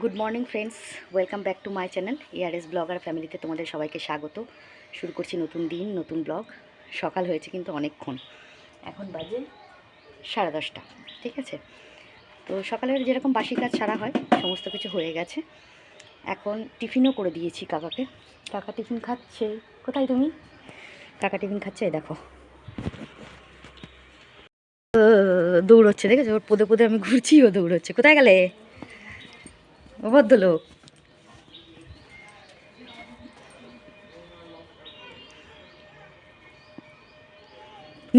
Good morning friends, welcome back to my channel ARS blogger ফ্যামিলিতে তোমাদের সবাইকে স্বাগত। শুরু করছি নতুন দিন, নতুন ব্লগ। সকাল হয়েছে কিন্তু অনেকক্ষণ, এখন বাজে 10:30। ঠিক আছে, তো সকালের যেরকম বাসি কাজ সারা হয় সমস্ত কিছু হয়ে গেছে। এখন টিফিনও করে দিয়েছি কাকাকে। কাকা টিফিন খাচ্ছে। কোথায় তুমি? কাকা টিফিন খাচ্ছে, দেখো দৌড়চ্ছে, দেখেছো? ওর পদে পদে আমি ঘুরছি, ও দৌড়চ্ছে। কোথায় গেলে ও ভদ্রলোক?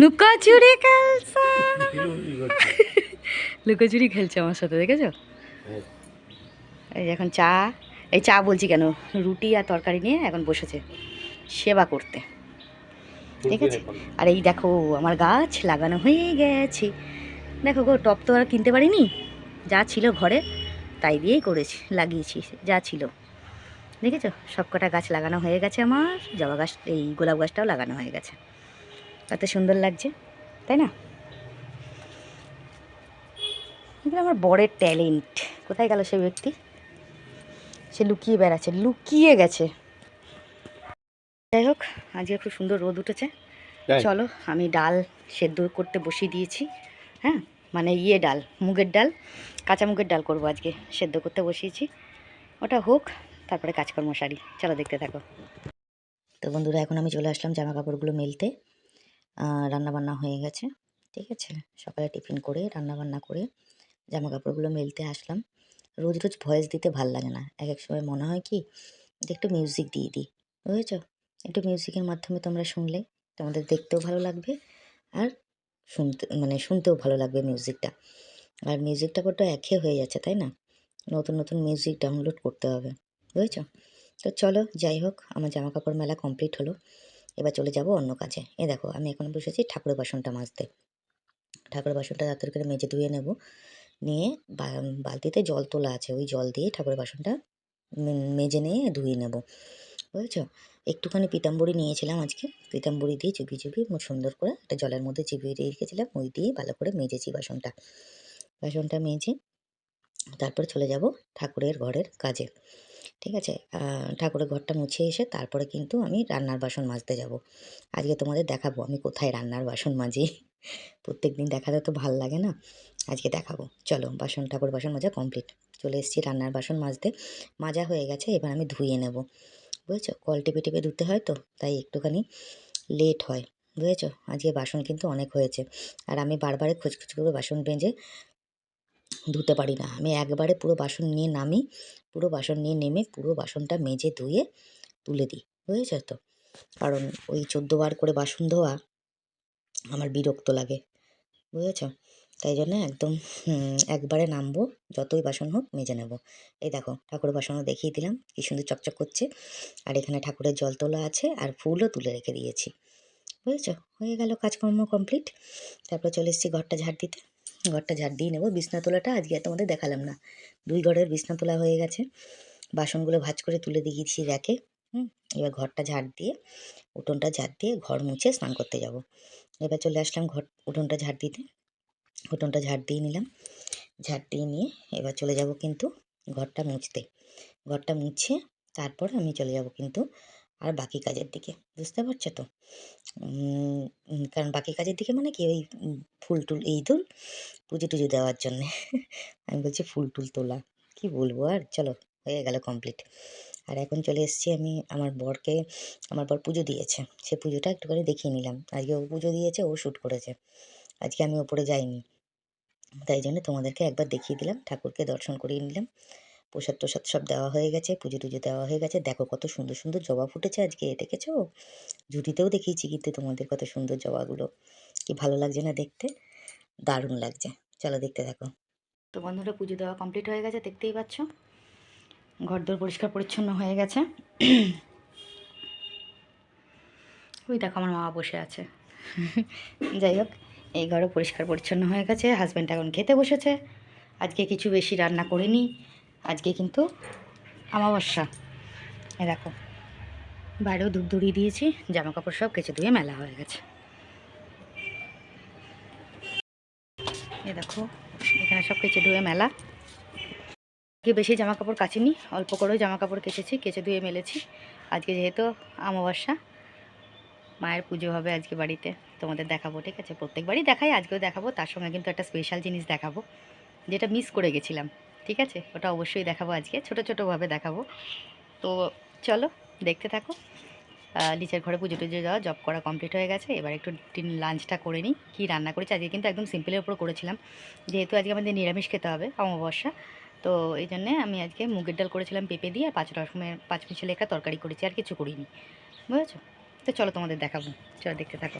লুকোচুরি খেলছে, লুকোচুরি খেলছে আমার সাথে, দেখেছো? এই এখন চা, এই চা বলছি কেন, রুটি আর তরকারি নিয়ে এখন বসেছে সেবা করতে। ঠিক আছে, আর এই দেখো আমার গাছ লাগানো হয়ে গেছে। দেখো গো, টব তো আর কিনতে পারিনি, যা ছিল ঘরে তাই দিয়েই করেছি, লাগিয়েছি যা ছিল। দেখেছো, সব কটা গাছ লাগানো হয়ে গেছে আমার। জবা গাছ, এই গোলাপ গাছটাও লাগানো হয়ে গেছে। কত সুন্দর লাগছে, তাই না? এগুলো আমার বরের ট্যালেন্ট। কোথায় গেল সে ব্যক্তি? সে লুকিয়ে বেড়াচ্ছে, লুকিয়ে গেছে। যাই হোক, আজকে খুব সুন্দর রোদ উঠেছে। চলো, আমি ডাল সেদ্ধ করতে বসিয়ে দিয়েছি। হ্যাঁ, মানে ডাল, মুগের ডাল, কাঁচা মুগের ডাল করবো আজকে, সেদ্ধ করতে বসিয়েছি। ওটা হোক, তারপরে কাজকর্ম সারি। চলো দেখতে থাকো। তো বন্ধুরা, এখন আমি চলে আসলাম জামা কাপড়গুলো মেলতে। রান্নাবান্না হয়ে গেছে। ঠিক আছে, সকালে টিফিন করে রান্নাবান্না করে জামা কাপড়গুলো মেলতে আসলাম। রোজ রোজ ভয়েস দিতে ভাল লাগে না, এক এক সময় মনে হয় কি যে একটু মিউজিক দিয়ে দিই, বুঝেছো? একটু মিউজিকের মাধ্যমে তোমরা শুনলে তোমাদের দেখতেও ভালো লাগবে, আর শুনতেও ভালো লাগবে মিউজিকটা। আর মিউজিকটা বড্ড একঘেয়ে হয়ে যাচ্ছে, তাই না? নতুন নতুন মিউজিক ডাউনলোড করতে হবে, বুঝেছো? তো চলো, যাই হোক, আমার জামা কাপড় মেলা কমপ্লিট হলো। এবার চলে যাব অন্য কাজে। দেখো, আমি এখন বসেছি ঠাকুরের বাসনটা মাজতে। ঠাকুরের বাসনটা তাড়াতাড়ি করে মেজে ধুয়ে নেব। নিয়ে বালতিতে জল তোলা আছে, ওই জল দিয়ে ঠাকুরের বাসনটা মেজে নিয়ে ধুয়ে নেব, বুঝেছো? একটুখানি পিতাম্বরী নিয়েছিলাম আজকে, পিতাম্বরী দিয়ে চুপিয়ে চুপিয়ে সুন্দর করে একটা জলের মধ্যে চিবিয়ে রেখেছিলাম, ওই দিয়ে ভালো করে মেজেছি বাসনটা মেজে তারপরে চলে যাব ঠাকুরের ঘরের কাজে। ঠিক আছে, ঠাকুরের ঘরটা মুছে এসে তারপরে কিন্তু আমি রান্নার বাসন মাজতে যাব। আজকে তোমাদের দেখাবো আমি কোথায় রান্নার বাসন মাজি। প্রত্যেক দিন দেখাতে তো ভাল লাগে না, আজকে দেখাবো। চলো, ঠাকুর বাসন মাজা কমপ্লিট। চলে এসেছি রান্নার বাসন মাজতে। মাজা হয়ে গেছে, এবার আমি ধুয়ে নেব, বুঝেছো? কল টিপে টিপে ধুতে হয় তো, তাই একটুখানি লেট হয়, বুঝেছো? আজকে বাসন কিন্তু অনেক হয়েছে, আর আমি বারবারে খুচখুচ করে বাসন মেজে ধুতে পারি না। আমি একবারে পুরো বাসন নিয়ে নামি, পুরো বাসন নিয়ে নেমে পুরো বাসনটা মেজে ধুয়ে তুলে দিই, বুঝেছো তো? কারণ ওই 14বার করে বাসন ধোয়া আমার বিরক্ত লাগে, বুঝেছো? তাই জন্য একদম একবারে নামবো, যতই বাসন হোক মেজে নেব। এই দেখো, ঠাকুরের বাসনও দেখিয়ে দিলাম, কি সুন্দর চকচক করছে। আর এখানে ঠাকুরের জল তোলা আছে, আর ফুলও তুলে রেখে দিয়েছি, বুঝেছো? হয়ে গেল কাজকর্ম কমপ্লিট। তারপর চলে এসেছি ঘরটা ঝাড় দিতে। ঘরটা ঝাড় দিয়ে নেবো। বিছনা তোলাটা আজকে তোমাদের দেখালাম না, 2 ঘরের বিছনা তোলা হয়ে গেছে। বাসনগুলো ভাঁজ করে তুলে দিয়েছি র্যাকে। এবার ঘরটা ঝাড় দিয়ে, উঠোনটা ঝাড় দিয়ে ঘর মুছে স্নান করতে যাব। এবার চলে আসলাম উঠোনটা ঝাড় দিতে। উঠোনটা ঝাড় দিয়ে নিলাম। ঝাড় দিয়ে নিয়ে এবার চলে যাব কিন্তু ঘরটা মুছতে। ঘরটা মুছে তারপর আমি চলে যাব কিন্তু আর বাকি কাজের দিকে, বুঝতে পারছো তো? কারণ বাকি কাজের দিকে মানে কি, ওই ফুল টুল পুজো টুজো দেওয়ার জন্যে। আমি বলছি ফুল টুল তোলা, কি বলবো আর। চলো, হয়ে গেল কমপ্লিট। আর এখন চলে এসেছি আমি আমার বরকে। আমার বর পুজো দিয়েছে, সে পুজোটা একটুখানি দেখিয়ে নিলাম। আজকে ও পুজো দিয়েছে, ও শ্যুট করেছে। আজকে আমি ওপরে যাইনি, তাই জন্য তোমাদেরকে একবার দেখিয়ে দিলাম, ঠাকুরকে দর্শন করিয়ে নিলাম। প্রসাদ টোসাদ সব দেওয়া হয়ে গেছে, পুজো টুজো দেওয়া হয়ে গেছে। দেখো কত সুন্দর সুন্দর জবা ফুটেছে আজকে, দেখেছো? ঝুড়িতেও দেখিয়েছি কিন্তু তোমাদের, কত সুন্দর জবাগুলো, কি ভালো লাগছে না দেখতে? দারুণ লাগছে। চলো দেখতে থাকো। তো বন্ধুরা, পুজো দেওয়া কমপ্লিট হয়ে গেছে, দেখতেই পাচ্ছ। ঘরদোর পরিষ্কার পরিচ্ছন্ন হয়ে গেছে। ওই দেখো আমার মা বসে আছে। যাই হোক, এই ঘরও পরিষ্কার পরিচ্ছন্ন হয়ে গেছে। হাজব্যান্ড এখন খেতে বসেছে। আজকে কিছু বেশি রান্না করিনি, আজকে কিন্তু অমাবস্যা। এ দেখো, বাইরেও ধূপ ধরিয়ে দিয়েছি, জামা কাপড় সব কেচে ধুয়ে মেলা হয়ে গেছে। এ দেখো, এখানে সব কেচে ধুয়ে মেলা। বেশি জামা কাপড় কাচিনি, অল্প করেও জামা কাপড় কেচেছি, কেচে ধুয়ে মেলেছি। আজকে যেহেতু অমাবস্যা, মায়ের পুজো হবে আজকে বাড়িতে, তোমাদের দেখাবো, ঠিক আছে? প্রত্যেকবারই দেখাই, আজকেও দেখাবো। তার সঙ্গে কিন্তু একটা স্পেশাল জিনিস দেখাবো, যেটা মিস করে গেছিলাম, ঠিক আছে? ওটা অবশ্যই দেখাবো আজকে, ছোটোভাবে দেখাবো। তো চলো দেখতে থাকো। নিচের ঘরে পুজো টুজো দেওয়া, জব করা কমপ্লিট হয়ে গেছে। এবার একটু লাঞ্চটা করে নিই। কী রান্না করেছি আজকে, কিন্তু একদম সিম্পলের উপর করেছিলাম, যেহেতু আজকে আমাদের নিরামিষ খেতে হবে, অমাবস্যা। তো এই জন্যে আমি আজকে মুগের ডাল করেছিলাম পেঁপে দিয়ে, আর 5 রকমের 5 মিশালি একটা তরকারি করেছি, আর কিছু করিনি, বুঝেছো? তো চলো তোমাদের দেখাবো, চলো দেখতে থাকো।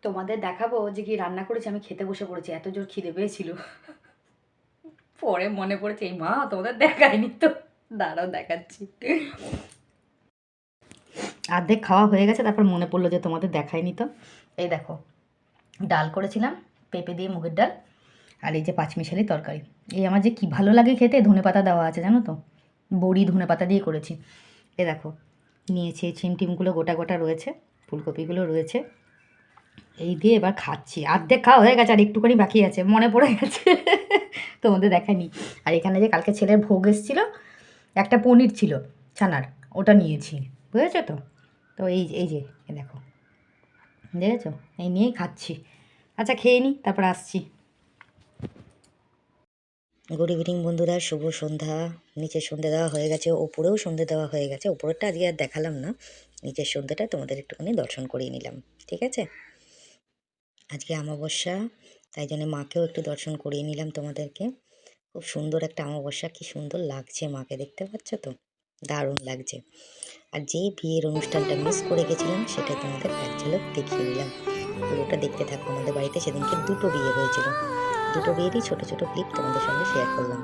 তোমাদের দেখাবো যে কি রান্না করেছি। আমি খেতে বসে পড়েছি, এত জোর খিদে পেয়েছিল। পরে মনে পড়েছে, এই মা তোমাদের দেখায়নি তো, দাঁড়াও দেখাচ্ছি। অর্ধেক খাওয়া হয়ে গেছে, তারপর মনে পড়লো যে তোমাদের দেখায়নি তো। এই দেখো, ডাল করেছিলাম পেঁপে দিয়ে, মুগের ডাল, আর এই যে 5 মিশালি তরকারি। এই আমার যে কি ভালো লাগে খেতে, ধনেপাতা দেওয়া আছে জানো তো, বড়ি ধনেপাতা দিয়ে করেছি। এ দেখো, নিয়েছি ছিম টিমগুলো গোটা গোটা রয়েছে, ফুলকপিগুলো রয়েছে, এই দিয়ে এবার খাচ্ছি। অর্ধেক খাওয়া হয়ে গেছে, আর একটুখানি বাকি আছে, মনে পড়ে গেছে। তোমাদের দেখায়নি। আর এখানে যে কালকে ছেলের ভোগ এসেছিলো, একটা পনির ছিল ছানার, ওটা নিয়েছি, বুঝেছো তো? তো এই যে দেখো, দেখেছো? এই নিয়েই খাচ্ছি। আচ্ছা খেয়ে নিই, তারপর আসছি। গুড ইভিনিং বন্ধুরা, শুভ সন্ধ্যা। নিচের সন্ধ্যে দেওয়া হয়ে গেছে, ওপরেও সন্ধ্যে দেওয়া হয়ে গেছে। ওপরেরটা আজকে আর দেখালাম না, নিচের সন্ধ্যেটা তোমাদের একটুখানি দর্শন করিয়ে নিলাম, ঠিক আছে? আজকে অমাবস্যা, তাই জন্য মাকেও একটু দর্শন করিয়ে নিলাম তোমাদেরকে। খুব সুন্দর একটা অমাবস্যা, কি সুন্দর লাগছে মাকে, দেখতে পাচ্ছ তো? দারুণ লাগছে। আর যে বিয়ের অনুষ্ঠানটা মিস করে গেছিলাম, সেটা তোমাদের এক ঝলক দেখিয়ে নিলাম। পুরোটা দেখতে থাকো। আমাদের বাড়িতে সেদিনকে 2টো বিয়ে হয়েছিল, 2টো বিয়েরই ছোট ছোট ক্লিপ তোমাদের সঙ্গে শেয়ার করলাম।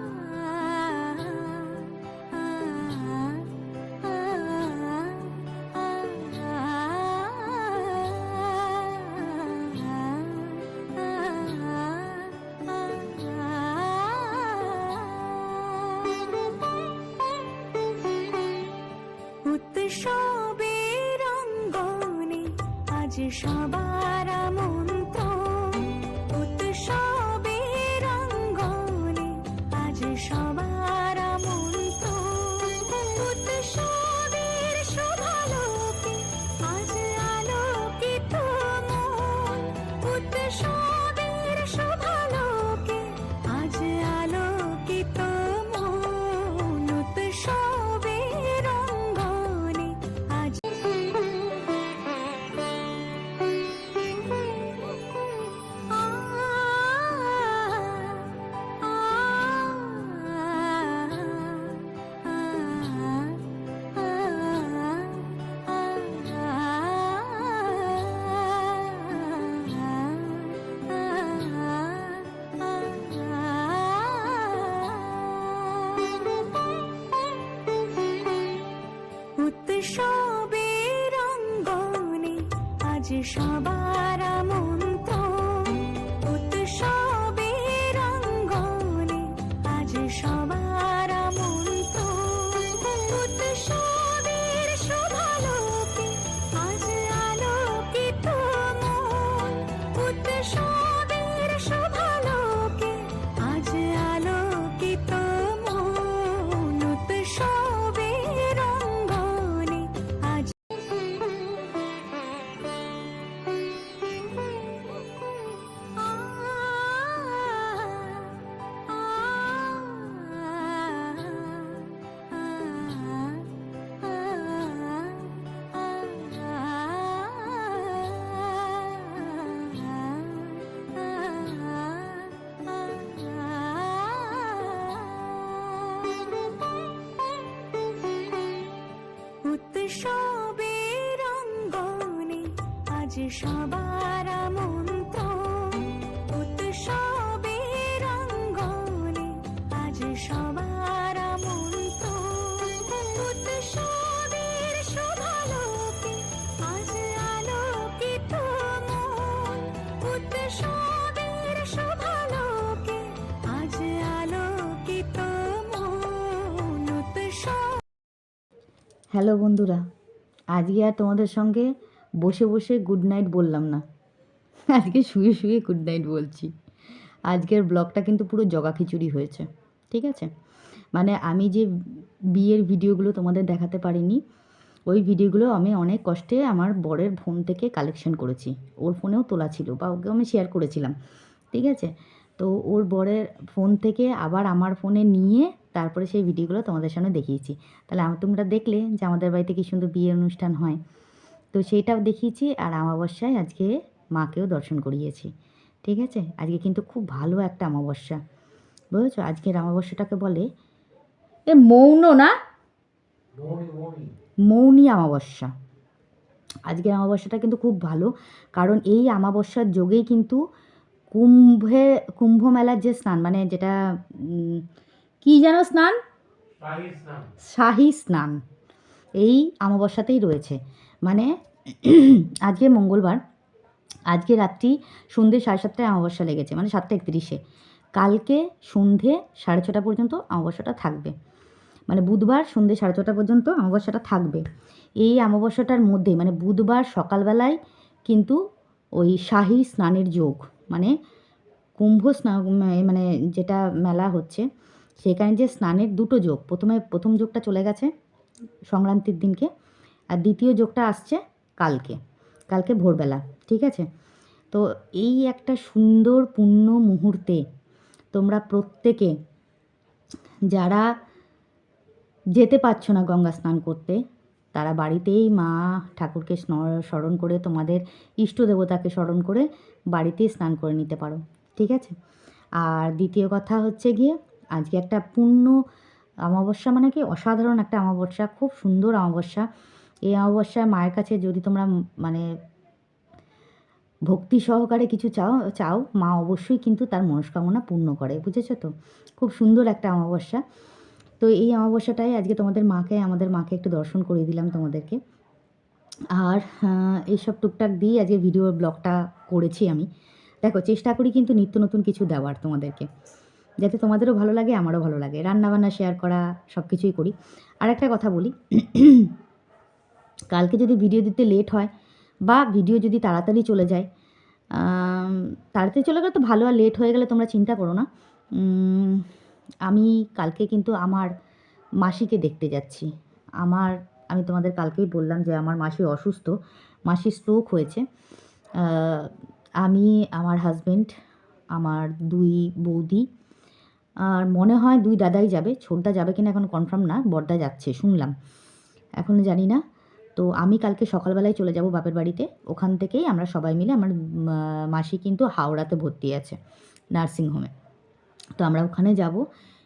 উৎসবের অঙ্গনে আজ সবার আমন্ত্রণ, উৎসবের অঙ্গনে আজ সবার আমন্ত্রণ, উৎসবের শোভালোকে আজ আলোকিত মন, উৎসবের শোভালোকে আজ আলোকিত মন, উৎসবের অঙ্গনে আজ উৎসবের অঙ্গনে আজ সবার আমন্ত্রণ, উৎসবের অঙ্গনে আজ সবার আমন্ত্রণ, উৎসবের শোভালোকে আজ আলোকিত মন, উৎসবের শোভালোকে আজ আলোকিত মন, উৎসবের অঙ্গনে আজ উৎসবের অঙ্গনে আজ সবার আমন্ত্রণ, উৎসবের অঙ্গনে আজ সবার আমন্ত্রণ, উৎসবের শোভালোকে আজ আলোকিত মন, উৎসবের শোভালোকে আজ আলোকিত মন, উৎসব। হ্যালো বন্ধুরা, আজকে আর তোমাদের সঙ্গে বসে বসে গুড নাইট বললাম না, আজকে শুয়ে শুয়ে গুড নাইট বলছি। আজকের ব্লগটা কিন্তু পুরো জগা খিচুড়ি হয়েছে, ঠিক আছে? মানে আমি যে বিয়ের ভিডিওগুলো তোমাদের দেখাতে পারিনি, ওই ভিডিওগুলো আমি অনেক কষ্টে আমার বরের ফোন থেকে কালেকশন করেছি। ওর ফোনেও তোলা ছিল বা ওকেও আমি শেয়ার করেছিলাম, ঠিক আছে? তো ওর বরের ফোন থেকে আবার আমার ফোনে নিয়ে তারপরে সেই ভিডিওগুলো তোমাদের সামনে দেখিয়েছি। তাহলে তোমরা দেখলে যে আমাদের বাড়িতে কী সুন্দর বিয়ের অনুষ্ঠান হয়। তো সেইটাও দেখিয়েছি, আর অমাবস্যায় আজকে মাকেও দর্শন করিয়েছি, ঠিক আছে? আজকে কিন্তু খুব ভালো একটা অমাবস্যা, বুঝেছো? আজকের অমাবস্যাটাকে বলে মৌন না, মৌনী অমাবস্যা। আজকের অমাবস্যাটা কিন্তু খুব ভালো, কারণ এই অমাবস্যার যোগেই কিন্তু কুম্ভ মেলার যে স্নান, মানে যেটা কি যেন স্নান, শাহী স্নান, এই অমাবস্যাতেই রয়েছে। মানে আজকে মঙ্গলবার, আজকে রাত্রি সন্ধ্যে 7:30টায় অমাবস্যা লেগেছে, মানে 7:31। কালকে সন্ধে 6:30 পর্যন্ত অমাবস্যাটা থাকবে, মানে বুধবার সন্ধে 6:30 পর্যন্ত অমাবস্যাটা থাকবে। এই অমাবস্যাটার মধ্যে মানে বুধবার সকালবেলায় কিন্তু ওই শাহী স্নানের যোগ, মানে কুম্ভ স্নান, মানে যেটা মেলা হচ্ছে সেখানে যে স্নানের দুটো যোগ, প্রথম যোগটা চলে গেছে সংক্রান্তির দিনকে, আর দ্বিতীয় যোগটা আসছে কালকে ভোরবেলা, ঠিক আছে? তো এই একটা সুন্দর পূর্ণ মুহূর্তে তোমরা প্রত্যেকে যারা যেতে পারছো না গঙ্গা স্নান করতে, তারা বাড়িতেই মা ঠাকুরকে স্মরণ করে, তোমাদের ইষ্ট দেবতাকে স্মরণ করে বাড়িতেই স্নান করে নিতে পারো, ঠিক আছে? আর দ্বিতীয় কথা হচ্ছে গিয়ে আজকে একটা পূর্ণ অমাবস্যা, মানে কি অসাধারণ একটা অমাবস্যা, খুব সুন্দর অমাবস্যা। এই অমাবস্যায় মায়ের কাছে যদি তোমরা মানে ভক্তি সহকারে কিছু চাও মা অবশ্যই কিন্তু তার মনস্কামনা পূর্ণ করে, বুঝেছো তো? খুব সুন্দর একটা অমাবস্যা। তো এই অমাবস্যাটাই আজকে আমাদের মাকে একটু দর্শন করিয়ে দিলাম তোমাদেরকে। আর এইসব টুকটাক দিয়ে আজকে ভিডিওর ব্লগটা করেছি আমি। দেখো, চেষ্টা করি কিন্তু নিত্য নতুন কিছু দেওয়ার তোমাদেরকে, যাতে তোমাদেরও ভালো লাগে আমারও ভালো লাগে, রান্নাবান্না শেয়ার করা সব কিছুই করি। আর একটা কথা বলি, কালকে যদি ভিডিও দিতে লেট হয় বা ভিডিও যদি তাড়াতাড়ি চলে যায়, তাড়াতাড়ি চলে গেলে তো ভালো, আর লেট হয়ে গেলে তোমরা চিন্তা করো না। আমি কালকে কিন্তু আমার মাসিকে দেখতে যাচ্ছি। আমি তোমাদের কালকেই বললাম যে আমার মাসি অসুস্থ, মাসির স্ট্রোক হয়েছে। আমি, আমার হাজব্যান্ড, আমার 2 বৌদি, আর মনে হয় 2 দাদাই যাবে, ছোটদা যাবে কিনা এখন কনফার্ম না, বড়দা যাচ্ছে শুনলাম, এখনও জানি না। তো আমি কালকে সকালবেলায় চলে যাব বাপের বাড়িতে, ওখান থেকেই আমরা সবাই মিলে, আমার মাসি কিন্তু হাওড়াতে ভর্তি আছে নার্সিংহোমে, তো আমরা ওখানে যাব,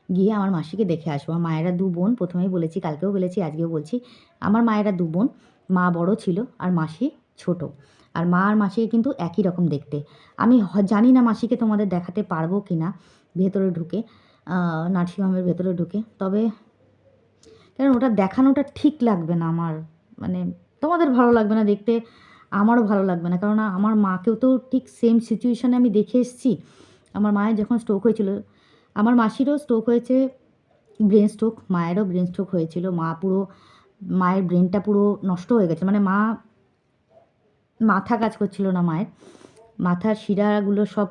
গিয়ে আমার মাসিকে দেখে আসবো। আমার মায়েরা 2 বোন, প্রথমেই বলেছি, কালকেও বলেছি, আজকেও বলছি, আমার মায়েরা 2 বোন, মা বড় ছিল আর মাসি ছোট। আর মা আর মাসিকে কিন্তু একই রকম দেখতে। আমি জানি না মাসিকে তোমাদের দেখাতে পারবো কি না ভেতরে ঢুকে, নার্সিংহোমের ভেতরে ঢুকে, তবে কারণ ওটা দেখানোটা ঠিক লাগবে না আমার, মানে তোমাদের ভালো লাগবে না দেখতে, আমারও ভালো লাগবে না, কারণ আমার মাকেও তো ঠিক সেম সিচুয়েশানে আমি দেখে এসেছি। আমার মায়ের যখন স্ট্রোক হয়েছিল, আমার মাসিরও স্ট্রোক হয়েছে, ব্রেন স্ট্রোক, মায়েরও ব্রেন স্ট্রোক হয়েছিল। মায়ের ব্রেনটা পুরো নষ্ট হয়ে গেছে, মানে মাথা কাজ করছিল না মায়ের, মাথার শিরাগুলো সব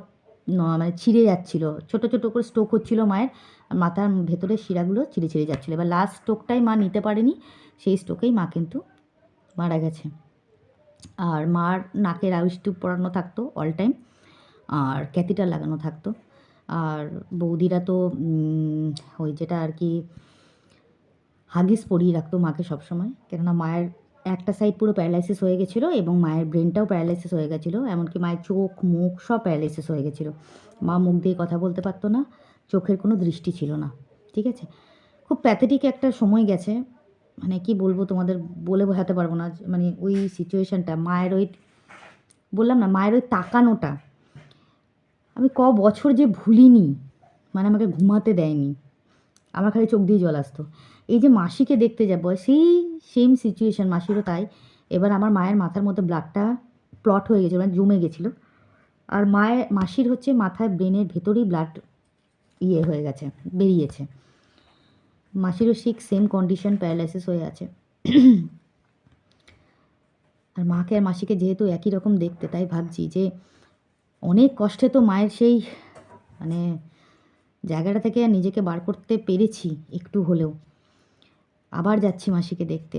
মানে ছিঁড়ে যাচ্ছিলো, ছোটো ছোটো করে স্ট্রোক হচ্ছিলো মায়ের, আর মাথার ভেতরে শিরাগুলো ছিঁড়ে যাচ্ছিলো। এবার লাস্ট স্ট্রোকটাই মা নিতে পারেনি, সেই স্ট্রোকেই মা কিন্তু মারা গেছে। আর মার নাকের আইস টিউব পরানো থাকতো অল টাইম, আর ক্যাথিটার লাগানো থাকতো। আর বৌদিরা তো ওই যেটা আর কি হাগিস পরিয়ে রাখতো মাকে সবসময়, কেননা মায়ের একটা সাইড পুরো প্যারালাইসিস হয়ে গেছিলো এবং মায়ের ব্রেনটাও প্যারালাইসিস হয়ে গেছিলো, এমনকি মায়ের চোখ মুখ সব প্যারালাইসিস হয়ে গেছিলো। মা মুখ দিয়ে কথা বলতে পারতো না, চোখের কোনো দৃষ্টি ছিল না, ঠিক আছে? খুব প্যাথেটিক একটা সময় গেছে, মানে কি বলবো তোমাদের, বলে বোঝাতে পারবো না। মানে ওই সিচুয়েশানটা, মায়ের ওই, বললাম না, মায়ের ওই তাকানোটা আমি বছর যে ভুলিনি, মানে আমাকে ঘুমাতে দেয়নি, আমার খালি চোখ দিয়ে জল আসতো। এই যে মাসিকে দেখতে যাবো, সেই সেম সিচুয়েশান, মাসিরও তাই। এবার আমার মায়ের মাথার মধ্যে ব্লাডটা ক্লট হয়ে গেছিলো, মানে জমে গেছিলো, আর মাসির হচ্ছে মাথায় ব্রেনের ভেতরেই ব্লাড হয়ে গেছে, বেরিয়েছে। মাসিরও ঠিক সেম কন্ডিশন, প্যারালাইসিস হয়ে আছে। আর মাকে আর মাসিকে যেহেতু একই রকম দেখতে, তাই ভাবছি যে অনেক কষ্টে তো মায়ের সেই মানে জায়গাটা থেকে নিজেকে বার করতে পেরেছি একটু হলেও। আবার যাচ্ছি মাসিকে দেখতে,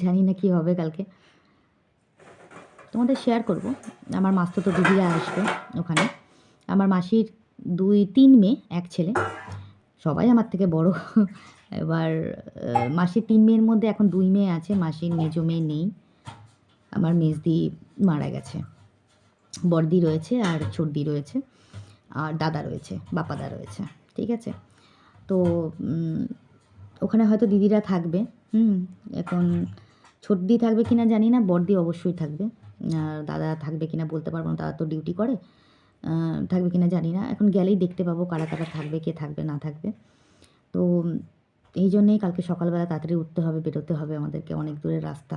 জানি না কি হবে কালকে, তোমাদের শেয়ার করব। আমার মাস্তুতো দিদিরা আসবে ওখানে। আমার মাসির 2-3 মেয়ে, 1 ছেলে, সবাই আমার থেকে বড়। এবার মাসির 3 মেয়ের মধ্যে এখন 2 মেয়ে আছে, মাসির মেজো মেয়ে নেই, আমার মেজদি মারা গেছে। বড়দি রয়েছে আর ছোটদি রয়েছে আর দাদা রয়েছে, বাপাদা রয়েছে, ঠিক আছে। তো ওখানে হয়তো দিদিরা থাকবে। এখন ছোটদি থাকবে কিনা জানি না, বড়দি অবশ্যই থাকবে, আর দাদা থাকবে কিনা বলতে পারবো না, দাদা তো ডিউটি করে, থাকবে কিনা জানি না। এখন গেলেই দেখতে পাবো কারা কারা থাকবে, কে থাকবে না থাকবে। তো এই জন্যেই কালকে সকালবেলা তাড়াতাড়ি উঠতে হবে, বেরোতে হবে আমাদেরকে, অনেক দূরের রাস্তা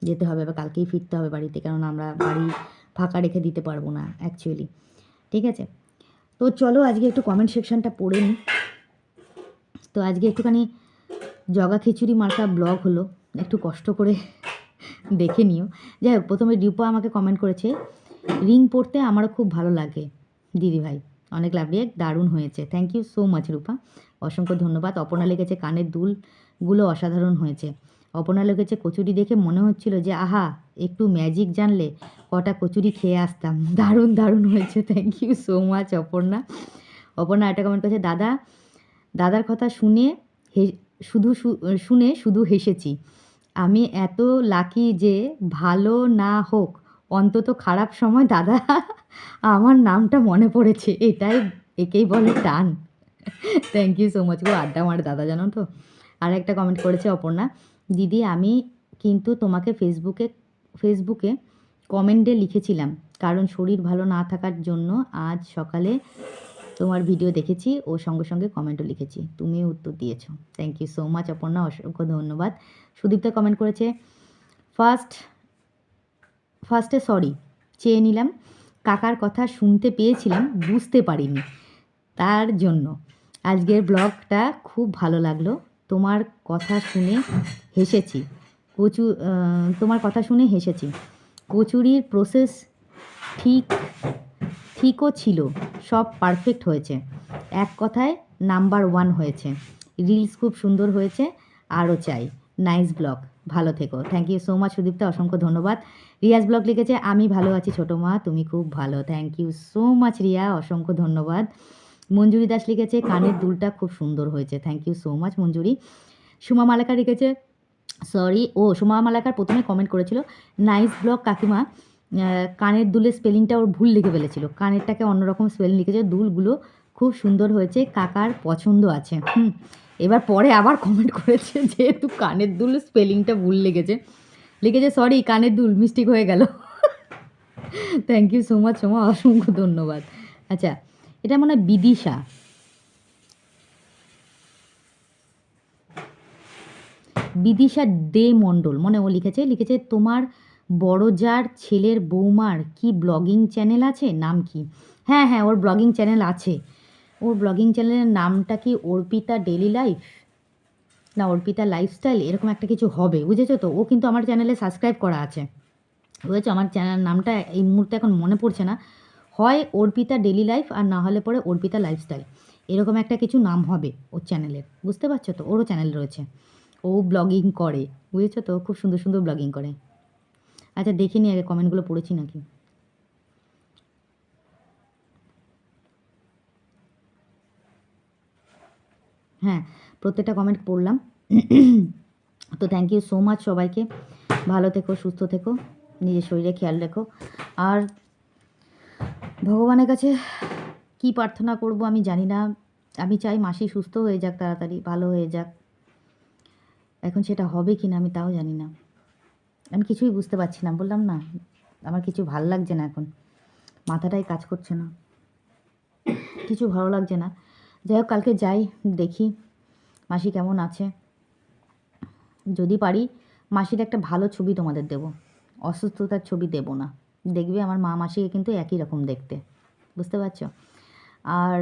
যেতে হবে, আবার কালকেই ফিরতে হবে বাড়িতে, কারণ আমরা বাড়ি ফাঁকা রেখে দিতে পারবো না অ্যাকচুয়ালি, ঠিক আছে। তো চলো আজকে একটু কমেন্ট সেকশনটা পড়ে নিই। তো আজকে একটুখানি জগা খিচুড়ি মার্কা ব্লগ হলো, একটু কষ্ট করে দেখে নিও। যাই হোক, প্রথমে রিপা আমাকে কমেন্ট করেছে, রিং পরতে আমারও খুব ভালো লাগে দিদিভাই, অনেক লাভলি, দারুণ হয়েছে। থ্যাংক ইউ সো মাচ রূপা, অসংখ্য ধন্যবাদ। অপর্ণা লিখেছে কানের দুলগুলো অসাধারণ হয়েছে। অপর্ণা লিখেছে কচুরি দেখে মনে হচ্ছিল যে আহা, একটু ম্যাজিক জানলে কটা কচুরি খেয়ে আসতাম, দারুণ দারুণ হয়েছে। Thank you so much Aparna. Aparna একটা কমেন্ট করেছে, দাদার কথা শুনে শুধু হেসেছি। আমি এত লাকি যে ভালো না হোক অন্তত খারাপ সময় দাদা আমার নামটা মনে পড়েছে, একেই বলে টান। থ্যাংক ইউ সো মাচ গো, আড্ডা মারে দাদা, জানো তো। আর একটা কমেন্ট করেছে অপর্ণা, দিদি আমি কিন্তু তোমাকে ফেসবুকে কমেন্টে লিখেছিলাম, কারণ শরীর ভালো না থাকার জন্য আজ সকালে তোমার ভিডিও দেখেছি ও সঙ্গে সঙ্গে কমেন্টও লিখেছি, তুমিও উত্তর দিয়েছো। Thank you so much Aparna, অসংখ্য ধন্যবাদ। সুদীপ্তা কমেন্ট করেছে, ফার্স্টে সরি চেয়ে নিলাম, কাকার কথা শুনতে পেয়েছিলাম, বুঝতে পারিনি, তার জন্য আজকের ব্লগটা খুব ভালো লাগলো, তোমার কথা শুনে হেসেছি। তোমার কথা শুনে হেসেছি। কচুরির প্রসেস ঠিকও ছিল, সব পারফেক্ট হয়েছে, এক কথায় নাম্বার 1 হয়েছে। রিলস খুব সুন্দর হয়েছে, আরও চাই। নাইস ব্লগ, ভালো থেকো। Thank you so much Sudipta, অসংখ্য ধন্যবাদ। রিয়াজ ব্লগ লিখেছে, আমি ভালো আছি ছোটো মা, তুমি খুব ভালো। Thank you so much Riya, অসংখ্য ধন্যবাদ। মঞ্জুরি দাস লিখেছে, কানের দুলটা খুব সুন্দর হয়েছে। থ্যাংক ইউ সো মাচ মঞ্জুরি। সুমা মালাকার লিখেছে, সুমা মালাকার প্রথমে কমেন্ট করেছিল, নাইস ব্লগ কাকিমা, কানের দুলের স্পেলিংটা ওর ভুল লিখে ফেলেছিল, কানেরটাকে অন্যরকম স্পেলিং লিখেছে, দুলগুলো খুব সুন্দর হয়েছে, কাকার পছন্দ আছে। এবার পরে আবার কমেন্ট করেছে, যেহেতু কানের দুল স্পেলিংটা ভুল লিখেছে সরি কানের দুল মিস্টেক হয়ে গেল। Thank you so much Soma, অসংখ্য ধন্যবাদ। আচ্ছা, এটা মনে হয় বিদিশা দে মণ্ডল, মনে ও লিখেছে তোমার বড় যার ছেলের বৌমার কি ব্লগিং চ্যানেল আছে, নাম কি? হ্যাঁ হ্যাঁ, ওর ব্লগিং চ্যানেল আছে। ওর ব্লগিং চ্যানেলের নামটা কি অর্পিতা ডেলি লাইফ না অর্পিতা লাইফস্টাইল, এরকম একটা কিছু হবে, বুঝেছো তো। ও কিন্তু আমার চ্যানেলে সাবস্ক্রাইব করা আছে, বুঝেছো। আমার চ্যানেল নামটা এই মুহূর্তে এখন মনে পড়ছে না, হয় অর্পিতা ডেলি লাইফ আর না হলে পরে অর্পিতা লাইফস্টাইল, এরকম একটা কিছু নাম হবে ওর চ্যানেলের, বুঝতে পারছো তো। ওরও চ্যানেল রয়েছে, ও ব্লগিং করে, বুঝেছো তো, খুব সুন্দর সুন্দর ব্লগিং করে। আচ্ছা দেখিনি আগে কমেন্টগুলো পড়েছি নাকি। হ্যাঁ, প্রত্যেকটা কমেন্ট পড়লাম। তো থ্যাংক ইউ সো মাচ সবাইকে, ভালো থেকো, সুস্থ থেকো, নিজের শরীরে খেয়াল রেখো। আর ভগবানের কাছে কি প্রার্থনা করব আমি জানি না, আমি চাই মাসি সুস্থ হয়ে যাক, তাড়াতাড়ি ভালো হয়ে যাক। এখন সেটা হবে কি না আমি তাও জানি না, আমি কিছুই বুঝতে পারছি না, বললাম না আমার কিছু ভালো লাগছে না, এখন মাথাটাই কাজ করছে না, কিছু ভালো লাগছে না। যাই হোক, কালকে যাই দেখি মাসি কেমন আছে, যদি পারি মাসির একটা ভালো ছবি তোমাদের দেব, অসুস্থতার ছবি দেব না, দেখবে আমার মা মাসিকে কিন্তু একই রকম দেখতে, বুঝতে পারছো। আর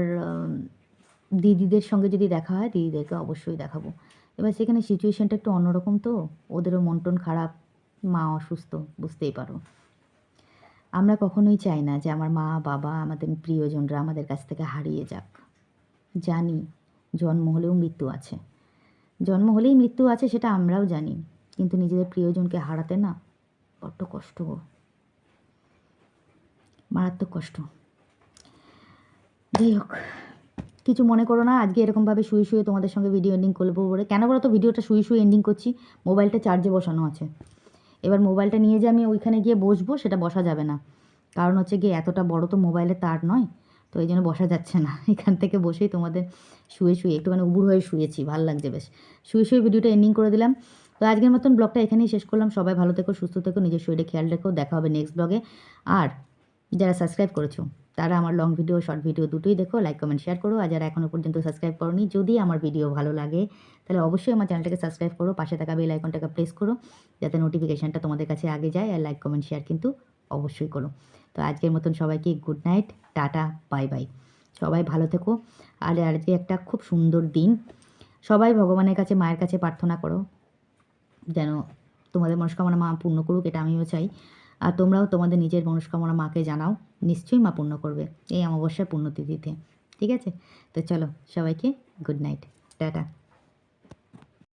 দিদিদের সঙ্গে যদি দেখা হয় দিদিদেরকে অবশ্যই দেখাবো। এবার সেখানে সিচুয়েশানটা একটু অন্যরকম, তো ওদেরও মন টন খারাপ, মা অসুস্থ, বুঝতেই পারো। আমরা কখনোই চাই না যে আমার মা বাবা আমাদের প্রিয়জনরা আমাদের কাছ থেকে হারিয়ে যাক, জানি জন্ম হলেও মৃত্যু আছে, জন্ম হলেই মৃত্যু আছে সেটা আমরাও জানি, কিন্তু নিজেদের প্রিয়জনকে হারাতে না বড্ড কষ্ট গো, মারাত্মক কষ্ট। যাই হোক, কিছু মনে করো না, আজকে এরকমভাবে শুয়ে শুয়ে তোমাদের সঙ্গে ভিডিও এন্ডিং করবো বলে। কেন বলো তো ভিডিওটা শুয়ে শুয়ে এন্ডিং করছি? মোবাইলটা চার্জে বসানো আছে, এবার মোবাইলটা নিয়ে যে আমি ওইখানে গিয়ে বসবো সেটা বসা যাবে না, কারণ হচ্ছে গিয়ে এতটা বড় তো মোবাইলের তার নয়, তো এই জন্য বসা যাচ্ছে না। এখান থেকে বসেই তোমাদের শুয়ে শুয়ে একটুখানি উবুর হয়ে শুয়েছি, ভালো লাগছে বেশ, শুয়ে শুয়ে ভিডিওটা এন্ডিং করে দিলাম। তো আজকের মতন ব্লগটা এখানেই শেষ করলাম। সবাই ভালো থেকো, সুস্থ থেকো, নিজের শরীরে খেয়াল রেখো। দেখা হবে নেক্সট ব্লগে। আর যারা সাবস্ক্রাইব করেছো তারা আমার লং ভিডিও শর্ট ভিডিও দুটোই দেখো, লাইক কমেন্ট শেয়ার করো। আর যারা এখনও পর্যন্ত সাবস্ক্রাইব করোনি, যদি আমার ভিডিও ভালো লাগে তাহলে অবশ্যই আমার চ্যানেলটাকে সাবস্ক্রাইব করো, পাশে থাকা বেল আইকনটাকে প্রেস করো যাতে নোটিফিকেশানটা তোমাদের কাছে আগে যায়। আর লাইক কমেন্ট শেয়ার কিন্তু অবশ্যই করো। তো আজকের মতন সবাইকে good night, tata, bye bye. সবাই ভালো থেকো। আর আজকে একটা খুব সুন্দর দিন, সবাই ভগবানের কাছে, মায়ের কাছে প্রার্থনা করো যেন তোমাদের মনস্কামনা মা পূর্ণ করুক, এটা আমিও চাই। আর তোমরাও তোমাদের নিজের মনস্কামনা মাকে জানাও, নিশ্চয়ই মা পূর্ণ করবে এই অমাবস্যার পুণ্যতিথিতে। ঠিক আছে? তো চলো সবাইকে গুড নাইট, টাটা।